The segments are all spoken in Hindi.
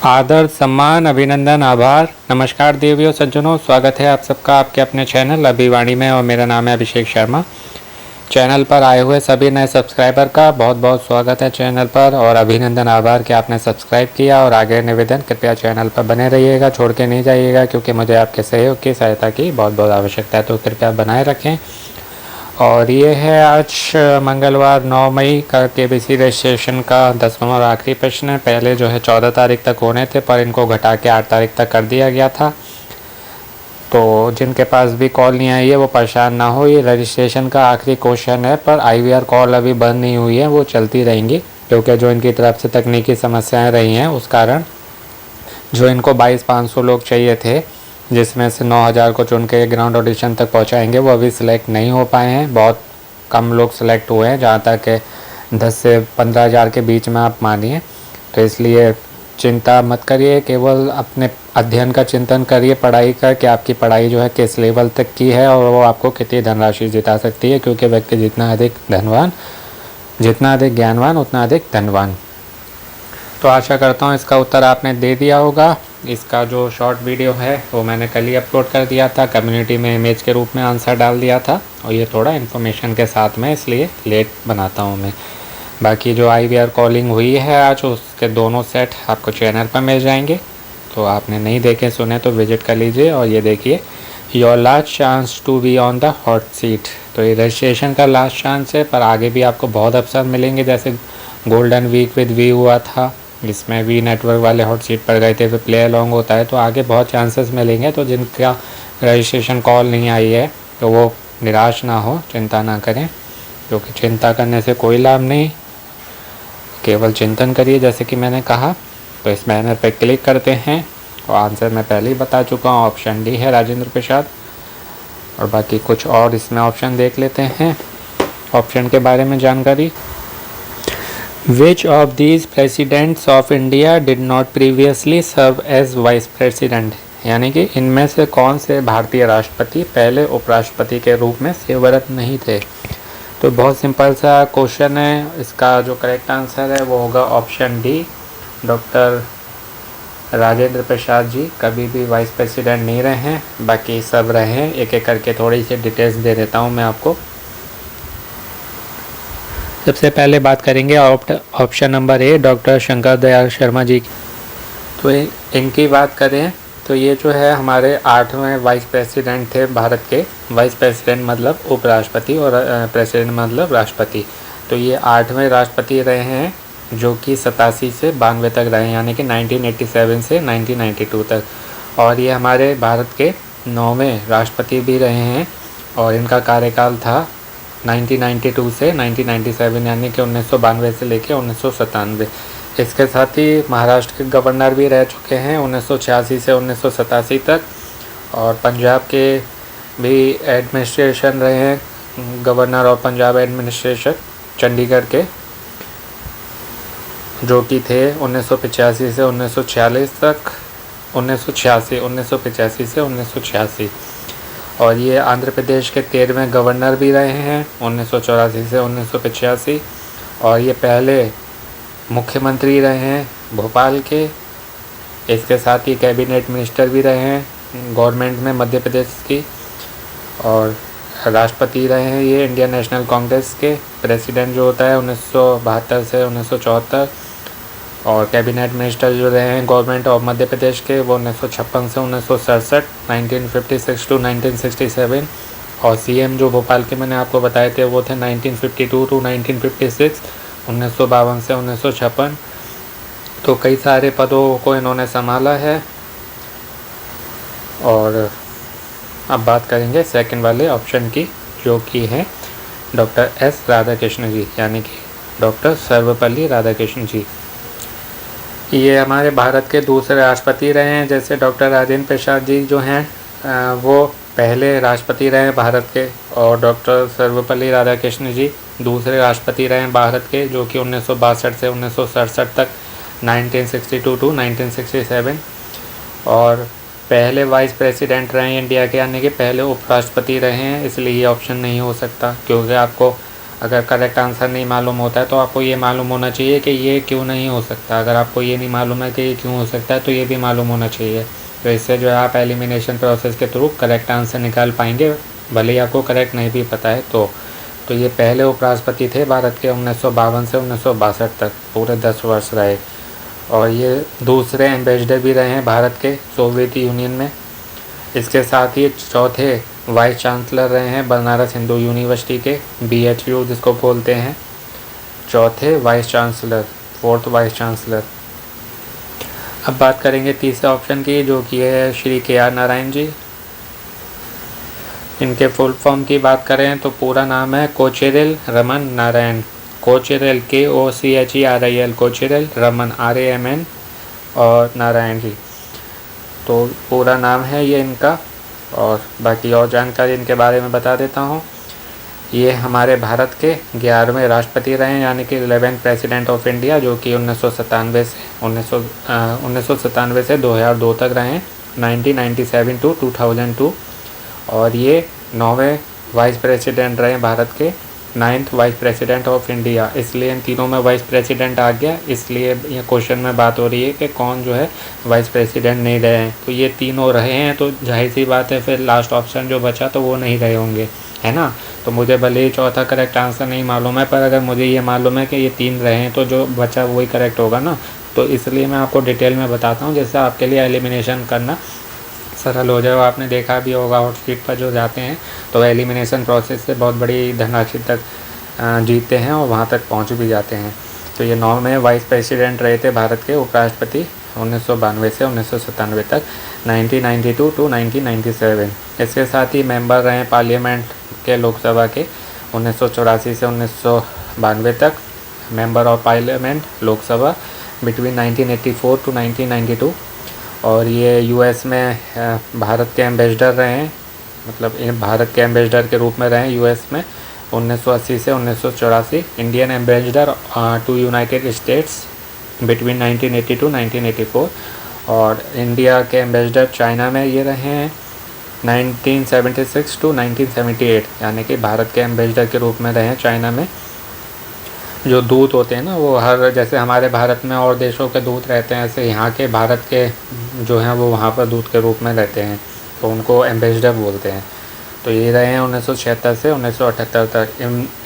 आदर, सम्मान, अभिनंदन, आभार। नमस्कार देवियों सज्जनों, स्वागत है आप सबका आपके अपने चैनल अभिवाणी में और मेरा नाम है अभिषेक शर्मा। चैनल पर आए हुए सभी नए सब्सक्राइबर का बहुत बहुत स्वागत है चैनल पर और अभिनंदन, आभार कि आपने सब्सक्राइब किया। और आगे निवेदन, कृपया चैनल पर बने रहिएगा, छोड़ के नहीं जाइएगा, क्योंकि मुझे आपके सहयोग की सहायता की बहुत बहुत आवश्यकता है, तो कृपया बनाए रखें। और ये है आज मंगलवार 9 मई का केबीसी रजिस्ट्रेशन का 10वां और आखिरी प्रश्न। पहले जो है 14 तारीख तक होने थे, पर इनको घटा के 8 तारीख तक कर दिया गया था। तो जिनके पास भी कॉल नहीं आई है वो परेशान ना हो, ये रजिस्ट्रेशन का आखिरी क्वेश्चन है, पर IVR कॉल अभी बंद नहीं हुई है, वो चलती रहेंगी, क्योंकि जो इनकी तरफ से तकनीकी समस्याएँ रही हैं उस कारण जो इनको 22,500 लोग चाहिए थे, जिसमें से 9,000 को चुन के ग्राउंड ऑडिशन तक पहुंचाएंगे, वो अभी सिलेक्ट नहीं हो पाए हैं। बहुत कम लोग सिलेक्ट हुए हैं, जहां तक 10 से 15,000 के बीच में आप मानिए। तो इसलिए चिंता मत करिए, केवल अपने अध्ययन का चिंतन करिए, पढ़ाई का, कि आपकी पढ़ाई जो है किस लेवल तक की है और वो आपको कितनी धनराशि जिता सकती है, क्योंकि व्यक्ति जितना अधिक ज्ञानवान उतना अधिक धनवान। तो आशा करता हूँ इसका उत्तर आपने दे दिया होगा। इसका जो शॉर्ट वीडियो है वो मैंने कल ही अपलोड कर दिया था, कम्युनिटी में इमेज के रूप में आंसर डाल दिया था, और ये थोड़ा इन्फॉर्मेशन के साथ में इसलिए लेट बनाता हूँ मैं। बाकी जो IVR कॉलिंग हुई है आज, उसके दोनों सेट आपको चैनल पर मिल जाएंगे, तो आपने नहीं देखे सुने तो विजिट कर लीजिए। और ये देखिए, your last chance to be on the hot seat. तो ये रजिस्ट्रेशन का लास्ट चांस है, पर आगे भी आपको बहुत अवसर मिलेंगे, जैसे गोल्डन वीक विद वी हुआ था, जिसमें वी नेटवर्क वाले हॉट सीट पर गए थे, फिर प्ले अलॉन्ग होता है, तो आगे बहुत चांसेस मिलेंगे। तो जिनका रजिस्ट्रेशन कॉल नहीं आई है तो वो निराश ना हो, चिंता ना करें, क्योंकि चिंता करने से कोई लाभ नहीं, केवल चिंतन करिए जैसे कि मैंने कहा। तो इस बैनर पर क्लिक करते हैं, और आंसर मैं पहले ही बता चुका हूँ, ऑप्शन डी है राजेंद्र प्रसाद। और बाकी कुछ और इसमें ऑप्शन देख लेते हैं, ऑप्शन के बारे में जानकारी। Which of these presidents of India did not previously serve as vice president? यानी कि इनमें से कौन से भारतीय राष्ट्रपति पहले उपराष्ट्रपति के रूप में सेवारत नहीं थे। तो बहुत सिंपल सा क्वेश्चन है, इसका जो करेक्ट आंसर है वो होगा option D, doctor Rajendra Prasad ji कभी भी वाइस प्रेसिडेंट नहीं रहे हैं, बाकी सब रहे हैं। एक एक करके थोड़ी सी डिटेल्स दे देता हूँ मैं आपको। सबसे पहले बात करेंगे option number A, doctor Shankar Dayal Sharma ji की। तो इनकी बात करें तो ये जो है हमारे 8वें वाइस प्रेसिडेंट थे भारत के। वाइस प्रेसिडेंट मतलब उपराष्ट्रपति और प्रेसिडेंट मतलब राष्ट्रपति। तो ये 8वें राष्ट्रपति रहे हैं, जो कि 87 से 92 तक रहे, यानी कि 1987 से 1992 तक। और ये हमारे भारत के 9वें राष्ट्रपति भी रहे हैं, और इनका कार्यकाल था 1992 से 1997, यानी कि 1992 से लेकर 1997। इसके साथ ही महाराष्ट्र के गवर्नर भी रह चुके हैं 1986 से 1987 तक, और पंजाब के भी एडमिनिस्ट्रेशन रहे हैं, गवर्नर और पंजाब एडमिनिस्ट्रेशन चंडीगढ़ के, जो कि थे 1985 से 1946 तक, 1985 से 1986। और ये आंध्र प्रदेश के 13वें गवर्नर भी रहे हैं 1984 से 1985। और ये पहले मुख्यमंत्री रहे हैं भोपाल के। इसके साथ ही कैबिनेट मिनिस्टर भी रहे हैं गवर्नमेंट में मध्य प्रदेश की, और राष्ट्रपति रहे हैं ये इंडियन नेशनल कांग्रेस के। प्रेसिडेंट जो होता है 1972 से 1974, और कैबिनेट मिनिस्टर जो रहे हैं गवर्नमेंट ऑफ मध्य प्रदेश के, वो 1956 से 1967, 1956 टू 1967। और CM जो भोपाल के मैंने आपको बताए थे वो थे 1952 टू 1956, 1952 से 1956। तो कई सारे पदों को इन्होंने संभाला है। और अब बात करेंगे सेकंड वाले ऑप्शन की, जो कि है डॉक्टर S राधाकृष्ण जी, यानी कि डॉक्टर सर्वपल्ली राधाकृष्ण जी। ये हमारे भारत के दूसरे राष्ट्रपति रहे हैं। जैसे डॉक्टर राजेंद्र प्रसाद जी जो हैं वो पहले राष्ट्रपति रहे हैं भारत के, और डॉक्टर सर्वपल्ली राधाकृष्ण जी दूसरे राष्ट्रपति रहे हैं भारत के, जो कि 1962 से 1967 तक, 1962 टू 1967। और पहले वाइस प्रेसिडेंट रहे हैं इंडिया के, यानी कि पहले उपराष्ट्रपति रहे हैं, इसलिए ये ऑप्शन नहीं हो सकता। क्योंकि आपको अगर करेक्ट आंसर नहीं मालूम होता है तो आपको ये मालूम होना चाहिए कि ये क्यों नहीं हो सकता। अगर आपको ये नहीं मालूम है कि ये क्यों हो सकता है तो ये भी मालूम होना चाहिए। तो इससे जो है आप एलिमिनेशन प्रोसेस के थ्रू करेक्ट आंसर निकाल पाएंगे, भले ही आपको करेक्ट नहीं भी पता है तो ये पहले उपराष्ट्रपति थे भारत के 1952 से 1962 तक, पूरे 10 वर्ष रहे। और ये दूसरे एम्बेसडर भी रहे हैं भारत के सोवियत यूनियन में। इसके साथ ही चौथे वाइस चांसलर रहे हैं बनारस हिंदू यूनिवर्सिटी के, BHU जिसको बोलते हैं, चौथे vice chancellor, fourth vice chancellor. अब बात करेंगे तीसरे ऑप्शन की, जो कि है श्री KR नारायण जी। इनके फुल फॉर्म की बात करें तो पूरा नाम है कोचेरिल रमन नारायण। कोचेरिल KOCHERIL, कोचेरिल, रमन RAMN और नारायण जी, तो पूरा नाम है ये इनका। और बाकी और जानकारी इनके बारे में बता देता हूँ। ये हमारे भारत के 11वें राष्ट्रपति रहे हैं, यानी कि 11th प्रेसिडेंट ऑफ इंडिया, जो कि 1997 से 2002 तक रहे हैं, 1997 to 2002। और ये 9वें वाइस प्रेसिडेंट रहे भारत के, 9th vice president of India. इसलिए इन तीनों में वाइस प्रेसिडेंट आ गया, इसलिए ये क्वेश्चन में बात हो रही है कि कौन जो है वाइस प्रेसिडेंट नहीं रहे हैं। तो ये तीनों रहे हैं, तो जाहिर सी बात है फिर लास्ट ऑप्शन जो बचा तो वो नहीं रहे होंगे, है ना। तो मुझे भले ही चौथा करेक्ट आंसर नहीं मालूम है, पर अगर मुझे ये मालूम है कि ये 3 रहे हैं तो जो बचा वही करेक्ट होगा ना। तो इसलिए मैं आपको डिटेल में बताता हूँ, जिससे आपके लिए एलिमिनेशन करना सरल हो जाए। आपने देखा भी होगा आउटफिट पर जो जाते हैं तो एलिमिनेशन प्रोसेस से बहुत बड़ी धनराशि तक जीतते हैं और वहाँ तक पहुँच भी जाते हैं। तो ये 9 में वाइस प्रेसिडेंट रहे थे भारत के उपराष्ट्रपति 1992 से 1997 तक, 1992 to 1997। इसके साथ ही मेंबर रहे पार्लियामेंट के, लोकसभा के 1984 से 1992 तक, member of parliament Lok Sabha between 1984 to 1992। और ये US में भारत के एम्बेसडर रहे हैं, मतलब भारत के एम्बेसडर के रूप में रहे हैं US में 1980 से 1984, Indian ambassador to United States between 1980 to 1984। और इंडिया के एम्बेसडर चाइना में ये रहे हैं 1976 to 1978, यानी कि भारत के एम्बेसडर के रूप में रहे हैं चाइना में। जो दूत होते हैं ना, वो हर, जैसे हमारे भारत में और देशों के दूत रहते हैं, ऐसे यहाँ के भारत के जो हैं वो वहाँ पर दूत के रूप में रहते हैं, तो उनको एम्बेसडर बोलते हैं। तो ये रहे हैं 1976 से 1978 तक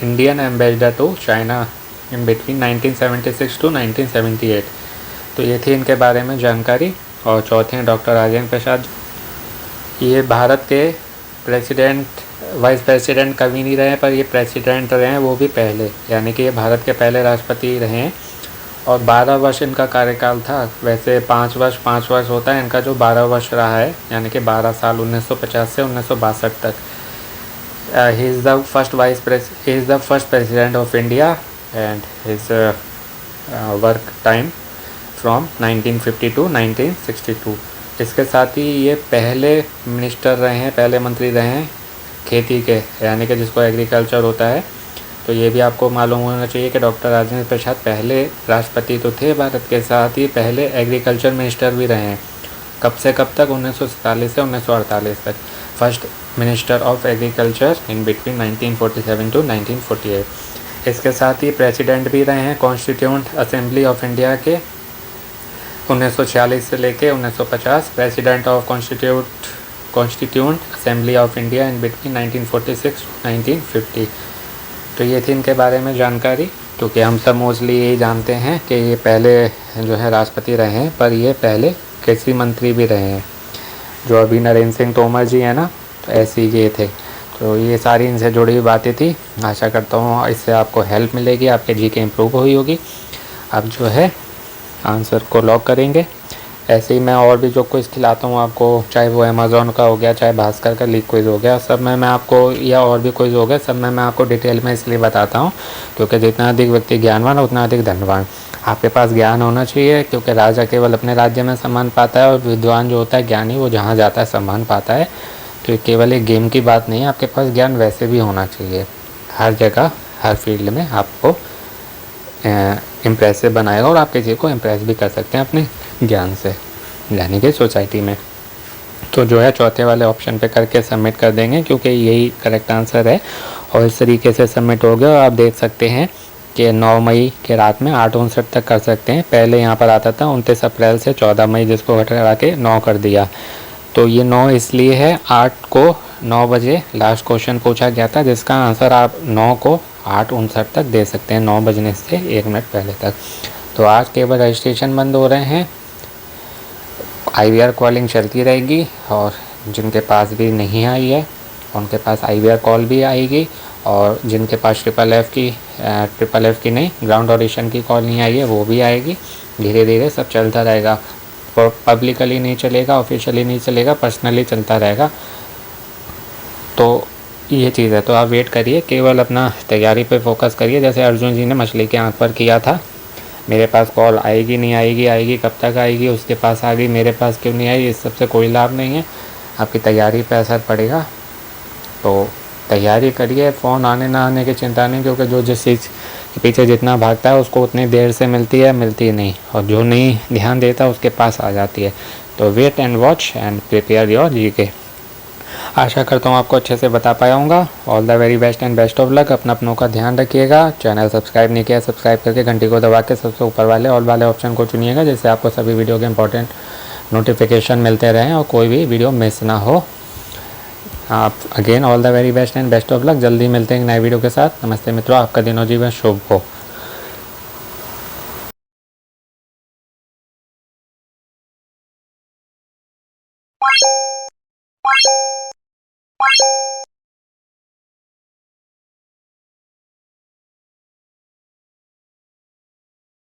Indian ambassador to China in between 1976 to 1978। तो ये थी इनके बारे में जानकारी। और चौथे हैं डॉक्टर राजेंद्र प्रसाद। ये भारत के प्रेसिडेंट, वाइस प्रेसिडेंट कभी नहीं रहे, पर ये प्रेसिडेंट रहे हैं वो भी पहले, यानी कि ये भारत के पहले राष्ट्रपति रहे हैं। और 12 वर्ष इनका कार्यकाल था। वैसे 5 वर्ष होता है इनका, जो 12 वर्ष रहा है, यानी कि 12 साल 1950 से 1962 तक। He is the first president of India and his work time from 1950 to 1962। इसके साथ ही ये पहले मिनिस्टर रहे हैं, पहले मंत्री रहे हैं खेती के, यानी कि जिसको एग्रीकल्चर होता है। तो ये भी आपको मालूम होना चाहिए कि डॉक्टर राजेंद्र प्रसाद पहले राष्ट्रपति तो थे भारत के, साथ ही पहले एग्रीकल्चर मिनिस्टर भी रहे हैं। कब से कब तक? 1947 से 1948 तक, first minister of agriculture in between 1947 to 1948। इसके साथ ही प्रेसिडेंट भी रहे हैं कॉन्स्टिट्यूंट असेंबली ऑफ इंडिया के 1946 से लेके 1950, president of constituent assembly of India in between 1946 to 1950। तो ये थी इनके बारे में जानकारी, क्योंकि हम सब मोस्टली यही जानते हैं कि ये पहले जो है राष्ट्रपति रहे हैं, पर ये पहले कृषि मंत्री भी रहे हैं, जो अभी नरेंद्र सिंह तोमर जी हैं ना, तो ऐसे ही ये थे। तो ये सारी इनसे जुड़ी हुई बातें थी। आशा करता हूँ इससे आपको हेल्प मिलेगी, आपके जीके इम्प्रूव हुई होगी। अब जो है आंसर को लॉक करेंगे। ऐसे ही मैं और भी जो क्विज़ खिलाता हूँ आपको, चाहे वो अमेज़ॉन का हो गया, चाहे भास्कर का लीक क्विज़ हो गया, सब में मैं आपको, या और भी क्विज़ हो गया, सब में मैं आपको डिटेल में इसलिए बताता हूँ क्योंकि जितना अधिक व्यक्ति ज्ञानवान उतना अधिक धनवान। आपके पास ज्ञान होना चाहिए, क्योंकि राजा केवल अपने राज्य में सम्मान पाता है और विद्वान जो होता है, ज्ञानी, वो जहाँ जाता है सम्मान पाता है। तो ये केवल एक गेम की बात नहीं है, आपके पास ज्ञान वैसे भी होना चाहिए। हर जगह, हर फील्ड में आपको इम्प्रेसिव बनाएगा और आप किसी को इम्प्रेस भी कर सकते हैं अपने ज्ञान से, यानी कि सोसाइटी में। तो जो है चौथे वाले ऑप्शन पे करके सबमिट कर देंगे, क्योंकि यही करेक्ट आंसर है। और इस तरीके से सबमिट हो गया। और आप देख सकते हैं कि 9 मई के रात में 8:59 तक कर सकते हैं। पहले यहाँ पर आता था 29 अप्रैल से 14 मई, जिसको घटा के 9 कर दिया। तो ये 9 इसलिए है, 8 को 9 बजे लास्ट क्वेश्चन पूछा गया था, जिसका आंसर आप 9 को 8:59 तक दे सकते हैं, 9 बजने से 1 मिनट पहले तक। तो आज केवल रजिस्ट्रेशन बंद हो रहे हैं, IVR कॉलिंग चलती रहेगी। और जिनके पास भी नहीं आई है उनके पास IVR कॉल भी आएगी। और जिनके पास ट्रिपल एफ की नहीं, ग्राउंड ऑडिशन की कॉल नहीं आई है, वो भी आएगी। धीरे धीरे सब चलता रहेगा। पब्लिकली नहीं चलेगा, ऑफिशियली नहीं चलेगा, पर्सनली चलता रहेगा। तो ये चीज़ है। तो आप वेट करिए, केवल अपना तैयारी पे फोकस करिए। जैसे अर्जुन जी ने मछली के आँख पर किया था, मेरे पास कॉल आएगी नहीं आएगी, आएगी कब तक आएगी, उसके पास आ गई, मेरे पास क्यों नहीं आई, इस सबसे कोई लाभ नहीं है। आपकी तैयारी पे असर पड़ेगा। तो तैयारी करिए, फ़ोन आने ना आने की चिंता नहीं, क्योंकि जो जिस चीज़ के पीछे जितना भागता है उसको उतनी देर से मिलती है, मिलती नहीं। और जो नहीं ध्यान देता उसके पास आ जाती है। तो wait and watch and prepare your GK। आशा करता हूँ आपको अच्छे से बता पाया हूँगा। All the very best and best of luck. अपनों का ध्यान रखिएगा। चैनल सब्सक्राइब नहीं किया, सब्सक्राइब करके घंटी को दबा के सबसे ऊपर वाले ऑल वाले ऑप्शन को चुनिएगा, जिससे आपको सभी वीडियो के इंपॉर्टेंट नोटिफिकेशन मिलते रहें और कोई भी वीडियो मिस ना हो। आप again all the very best and best of luck. जल्दी मिलते हैं एक नए वीडियो के साथ। नमस्ते मित्रों, आपका दिनों जीवन शुभ हो।